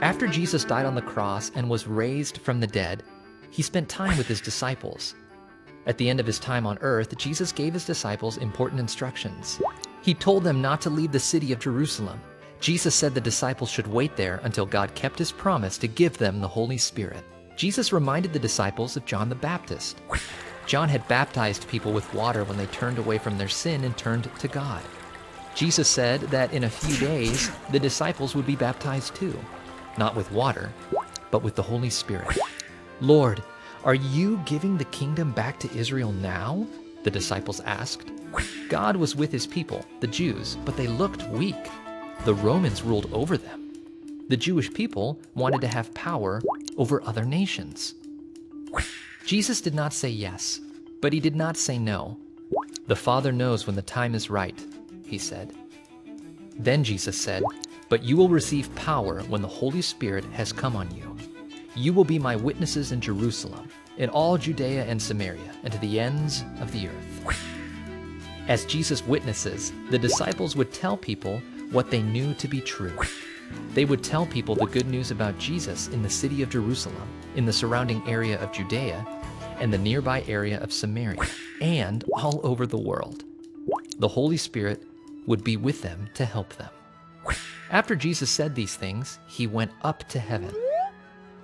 After Jesus died on the cross and was raised from the dead, he spent time with his disciples. At the end of his time on earth, Jesus gave his disciples important instructions. He told them not to leave the city of Jerusalem. Jesus said the disciples should wait there until God kept his promise to give them the Holy Spirit. Jesus reminded the disciples of John the Baptist. John had baptized people with water when they turned away from their sin and turned to God. Jesus said that in a few days, the disciples would be baptized too, not with water, but with the Holy Spirit. "Lord, are you giving the kingdom back to Israel now?" the disciples asked. God was with his people, the Jews, but they looked weak. The Romans ruled over them. The Jewish people wanted to have power over other nations. Jesus did not say yes, but he did not say no. "The Father knows when the time is right," he said. Then Jesus said, "But you will receive power when the Holy Spirit has come on you. You will be my witnesses in Jerusalem, in all Judea and Samaria, and to the ends of the earth." As Jesus' witnesses, the disciples would tell people what they knew to be true. They would tell people the good news about Jesus in the city of Jerusalem, in the surrounding area of Judea, and the nearby area of Samaria, and all over the world. The Holy Spirit would be with them to help them. After Jesus said these things, he went up to heaven.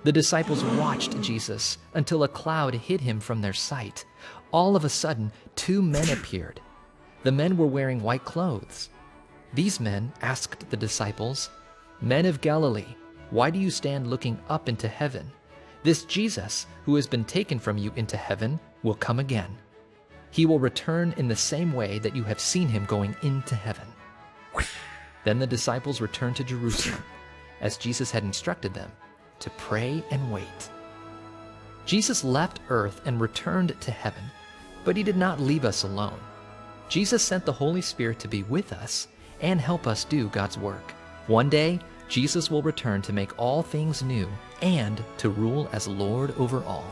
The disciples watched Jesus until a cloud hid him from their sight. All of a sudden, two men appeared. The men were wearing white clothes. These men asked the disciples, "Men of Galilee, why do you stand looking up into heaven? This Jesus, who has been taken from you into heaven, will come again. He will return in the same way that you have seen him going into heaven." Then the disciples returned to Jerusalem, as Jesus had instructed them, to pray and wait. Jesus left earth and returned to heaven, but he did not leave us alone. Jesus sent the Holy Spirit to be with us and help us do God's work. One day, Jesus will return to make all things new and to rule as Lord over all.